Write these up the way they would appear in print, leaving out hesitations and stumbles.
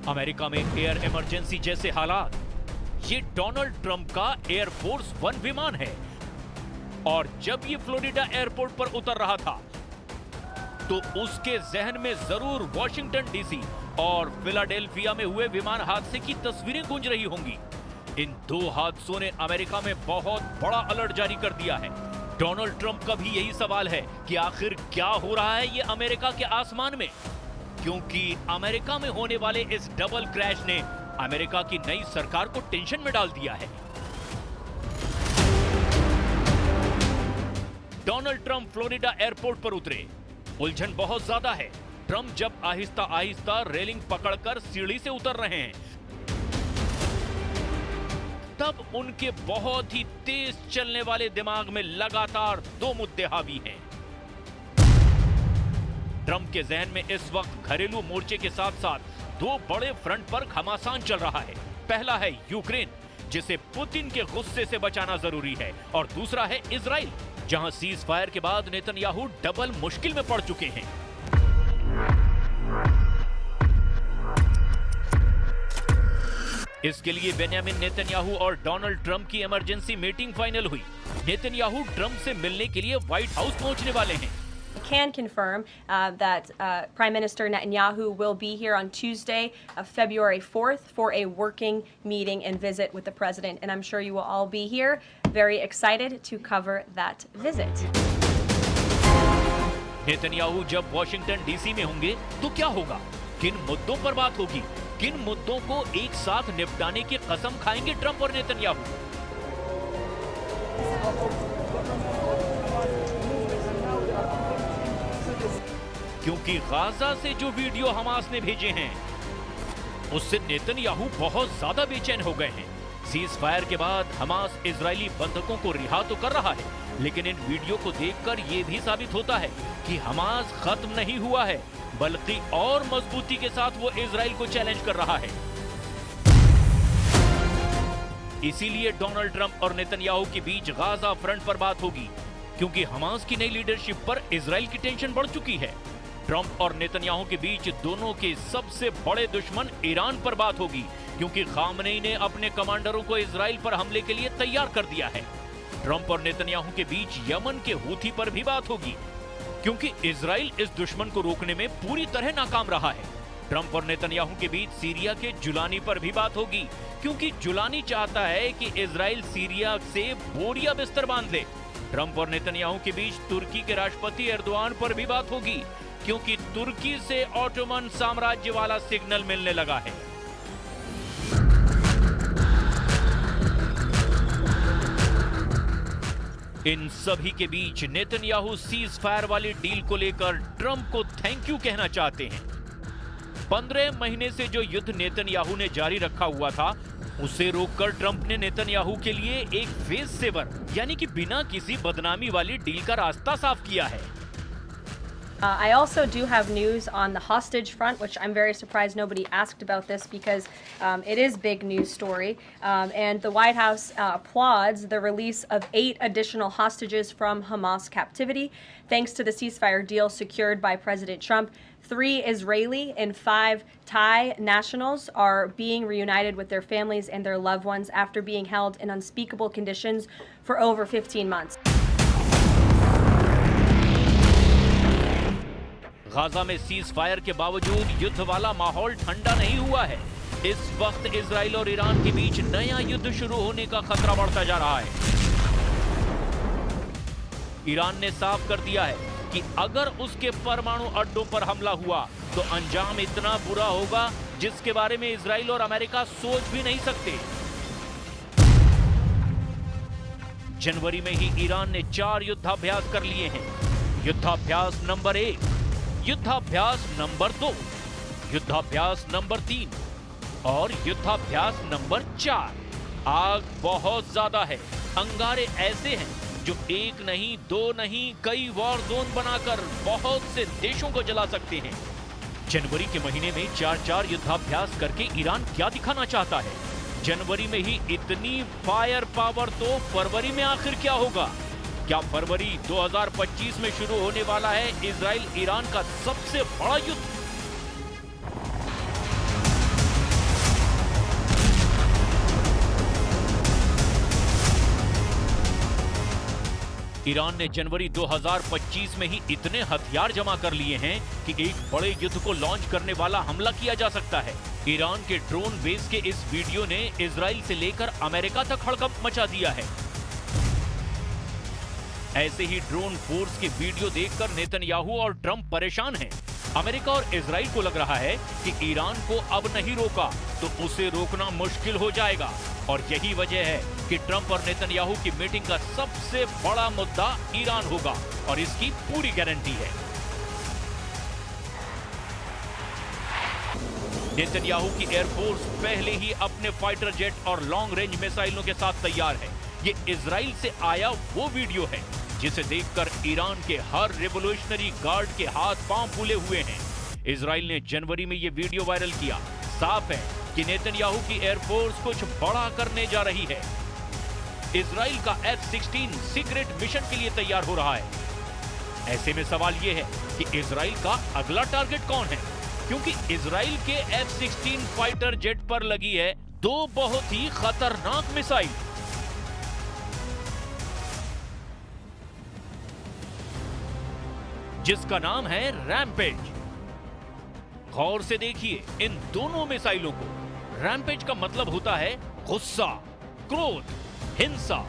America में air emergency जैसे हालात। ये डोनाल्ड ट्रंप का एयरफोर्स वन विमान है और जब ये फ्लोरिडा एयरपोर्ट पर उतर रहा था तो उसके जहन में जरूर वॉशिंगटन डीसी और फिलाडेल्फिया में हुए विमान हादसे की तस्वीरें गूंज रही होंगी। इन दो हादसों ने अमेरिका में बहुत बड़ा अलर्ट जारी कर दिया है। डोनाल्ड ट्रंप का भी यही सवाल है कि आखिर क्या हो रहा है ये अमेरिका के आसमान में, क्योंकि अमेरिका में होने वाले इस डबल क्रैश ने अमेरिका की नई सरकार को टेंशन में डाल दिया है। डोनाल्ड ट्रंप फ्लोरिडा एयरपोर्ट पर उतरे। उलझन बहुत ज्यादा है। ट्रंप जब आहिस्ता आहिस्ता रेलिंग पकड़कर सीढ़ी से उतर रहे हैं तब उनके बहुत ही तेज चलने वाले दिमाग में लगातार दो मुद्दे हावी हैं। ट्रंप के जहन में इस वक्त घरेलू मोर्चे के साथ साथ दो बड़े फ्रंट पर घमासान चल रहा है। पहला है यूक्रेन, जिसे पुतिन के गुस्से से बचाना जरूरी है, और दूसरा है इजराइल, जहां सीज फायर के बाद नेतन्याहू डबल मुश्किल में पड़ चुके हैं। इसके लिए बेंजामिन नेतन्याहू और डोनाल्ड ट्रंप की इमरजेंसी मीटिंग फाइनल हुई। नेतन्याहू ट्रंप से मिलने के लिए व्हाइट हाउस पहुंचने वाले हैं। Can confirm that Prime Minister Netanyahu will be here on Tuesday, February 4th, for a working meeting and visit with the president. And I'm sure you will all be here, very excited to cover that visit. Netanyahu जब Washington DC में होंगे तो क्या होगा? किन मुद्दों पर बात होगी? किन मुद्दों को एक साथ निपटाने की कसम खाएंगे ट्रंप और नेतन्याहू? क्योंकि गाजा से जो वीडियो हमास ने भेजे हैं उससे नेतन्याहू बहुत ज्यादा बेचैन हो गए हैं। सीज फायर के बाद हमास इजरायली बंधकों को रिहा तो कर रहा है, लेकिन इन वीडियो को देखकर यह भी साबित होता है कि हमास खत्म नहीं हुआ है, बल्कि और मजबूती के साथ वो इजराइल को चैलेंज कर रहा है। इसीलिए डोनाल्ड ट्रंप और नेतन्याहू के बीच गाजा फ्रंट पर बात होगी, क्योंकि हमास की नई लीडरशिप पर इजराइल की टेंशन बढ़ चुकी है। ट्रंप और नेतन्याहू के बीच दोनों के सबसे बड़े दुश्मन ईरान पर बात होगी, क्योंकि खामनेई ने अपने कमांडरों को इजराइल पर हमले के लिए तैयार कर दिया है। ट्रंप और नेतन्याहू के बीच यमन के हूथी पर भी बात होगी, क्योंकि इजराइल इस दुश्मन को रोकने में पूरी तरह नाकाम रहा है। ट्रंप और नेतन्याहू के बीच सीरिया के जुलानी पर भी बात होगी, क्योंकि जुलानी चाहता है कि इजराइल सीरिया से बोरिया बिस्तर बांध ले। ट्रंप और नेतन्याहू के बीच तुर्की के राष्ट्रपति एर्दोआन पर भी बात होगी, क्योंकि तुर्की से ऑटोमन साम्राज्य वाला सिग्नल मिलने लगा है। इन सभी के बीच नेतन्याहू सीज फायर वाली डील को लेकर ट्रंप को थैंक यू कहना चाहते हैं। 15 महीने से जो युद्ध नेतन्याहू ने जारी रखा हुआ था, उसे रोककर ट्रंप ने नेतन्याहू के लिए एक फेज सेवर यानी कि बिना किसी बदनामी वाली डील का रास्ता साफ किया है। I also do have news on the hostage front, which I'm very surprised nobody asked about this because it is big news story. And the White House applauds the release of 8 additional hostages from Hamas captivity, thanks to the ceasefire deal secured by President Trump. 3 Israeli and 5 Thai nationals are being reunited with their families and their loved ones after being held in unspeakable conditions for over 15 months. Gaza में cease fire के बावजूद युद्ध वाला माहौल ठंडा नहीं हुआ है। इस वक्त इजराइल और ईरान के बीच नया युद्ध शुरू होने का खतरा बढ़ता जा रहा है। ईरान ने साफ कर दिया है कि अगर उसके परमाणु अड्डों पर हमला हुआ तो अंजाम इतना बुरा होगा जिसके बारे में इजराइल और अमेरिका सोच भी नहीं सकते। जनवरी में ही ईरान ने 4 युद्धाभ्यास कर लिए हैं। युद्धाभ्यास नंबर 1, युद्धाभ्यास नंबर 2, युद्धाभ्यास नंबर 3 और युद्धाभ्यास नंबर 4। आग बहुत ज्यादा है, अंगारे ऐसे हैं जो 1 नहीं 2 नहीं कई वॉर जोन बनाकर बहुत से देशों को जला सकते हैं। जनवरी के महीने में 4 युद्धाभ्यास करके ईरान क्या दिखाना चाहता है? जनवरी में ही इतनी फायर पावर तो फरवरी में आखिर क्या होगा? क्या फरवरी 2025 में शुरू होने वाला है इजराइल ईरान का सबसे बड़ा युद्ध? ईरान ने जनवरी 2025 में ही इतने हथियार जमा कर लिए हैं कि एक बड़े युद्ध को लॉन्च करने वाला हमला किया जा सकता है। ईरान के ड्रोन बेस के इस वीडियो ने इजराइल से लेकर अमेरिका तक हड़कंप मचा दिया है। ऐसे ही ड्रोन फोर्स के वीडियो देखकर नेतन्याहू और ट्रंप परेशान हैं। अमेरिका और इजराइल को लग रहा है कि ईरान को अब नहीं रोका तो उसे रोकना मुश्किल हो जाएगा, और यही वजह है कि ट्रंप और नेतन्याहू की मीटिंग का सबसे बड़ा मुद्दा ईरान होगा और इसकी पूरी गारंटी है। नेतन्याहू की एयरफोर्स पहले ही अपने फाइटर जेट और लॉन्ग रेंज मिसाइलों के साथ तैयार है। ये इजराइल से आया वो वीडियो है जिसे देखकर ईरान के हर रिवोल्यूशनरी गार्ड के हाथ पांव फूले हुए हैं। इजराइल ने जनवरी में ये वीडियो वायरल किया। साफ है कि नेतन्याहू की एयरफोर्स कुछ बड़ा करने जा रही है। इजराइल का F-16 सीक्रेट मिशन के लिए तैयार हो रहा है। ऐसे में सवाल यह है कि इजराइल का अगला टारगेट कौन है, क्योंकि इजराइल के F-16 फाइटर जेट पर लगी है दो बहुत ही खतरनाक मिसाइल, जिसका नाम है रैम्पेज। गौर से देखिए इन दोनों मिसाइलों को। रैम्पेज का मतलब होता है गुस्सा, क्रोध, हिंसा,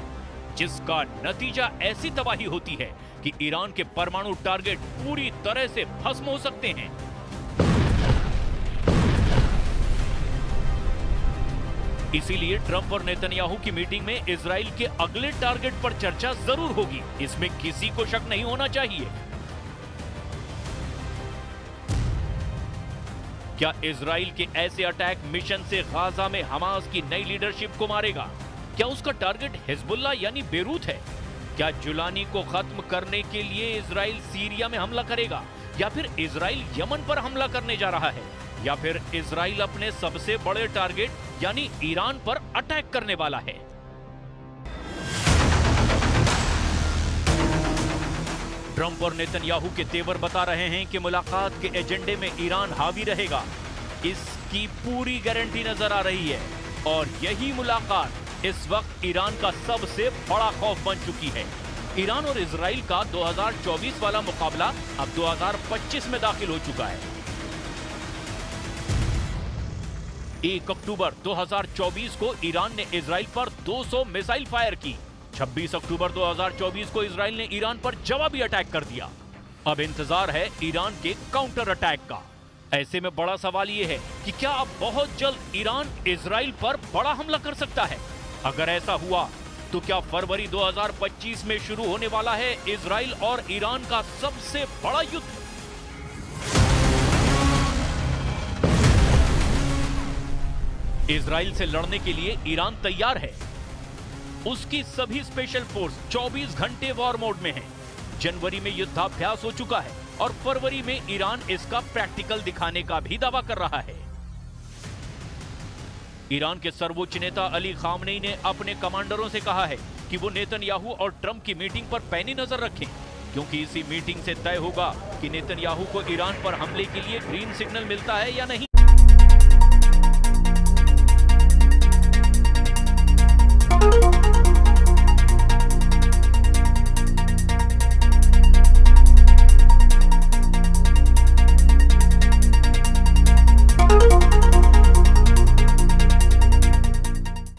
जिसका नतीजा ऐसी तबाही होती है कि ईरान के परमाणु टारगेट पूरी तरह से भस्म हो सकते हैं। इसीलिए ट्रंप और नेतन्याहू की मीटिंग में इजराइल के अगले टारगेट पर चर्चा जरूर होगी, इसमें किसी को शक नहीं होना चाहिए। क्या इजराइल के ऐसे अटैक मिशन से गाजा में हमास की नई लीडरशिप को मारेगा? क्या उसका टारगेट हिजबुल्लाह यानी बेरूत है? क्या जुलानी को खत्म करने के लिए इजराइल सीरिया में हमला करेगा, या फिर इजराइल यमन पर हमला करने जा रहा है, या फिर इजराइल अपने सबसे बड़े टारगेट यानी ईरान पर अटैक करने वाला है? ट्रंप और नेतन्याहू के तेवर बता रहे हैं कि मुलाकात के एजेंडे में ईरान हावी रहेगा। इसकी पूरी गारंटी नजर आ रही है, और यही मुलाकात इस वक्त ईरान का सबसे बड़ा खौफ बन चुकी है। ईरान और इजराइल का 2024 वाला मुकाबला अब 2025 में दाखिल हो चुका है। 1 अक्टूबर 2024 को ईरान ने इजराइल पर 200 मिसाइल फायर की। 26 अक्टूबर 2024 को इजराइल ने ईरान पर जवाबी अटैक कर दिया। अब इंतजार है ईरान के काउंटर अटैक का। ऐसे में बड़ा सवाल यह है कि क्या अब बहुत जल्द ईरान इजराइल पर बड़ा हमला कर सकता है? अगर ऐसा हुआ तो क्या फरवरी 2025 में शुरू होने वाला है इजराइल और ईरान का सबसे बड़ा युद्ध? इजराइल से लड़ने के लिए ईरान तैयार है। उसकी सभी स्पेशल फोर्स 24 घंटे वॉर मोड में है। जनवरी में युद्धाभ्यास हो चुका है और फरवरी में ईरान इसका प्रैक्टिकल दिखाने का भी दावा कर रहा है। ईरान के सर्वोच्च नेता अली खामनेई ने अपने कमांडरों से कहा है कि वो नेतन्याहू और ट्रंप की मीटिंग पर पैनी नजर रखें, क्योंकि इसी मीटिंग से तय होगा कि नेतन्याहू को ईरान पर हमले के लिए ग्रीन सिग्नल मिलता है या नहीं।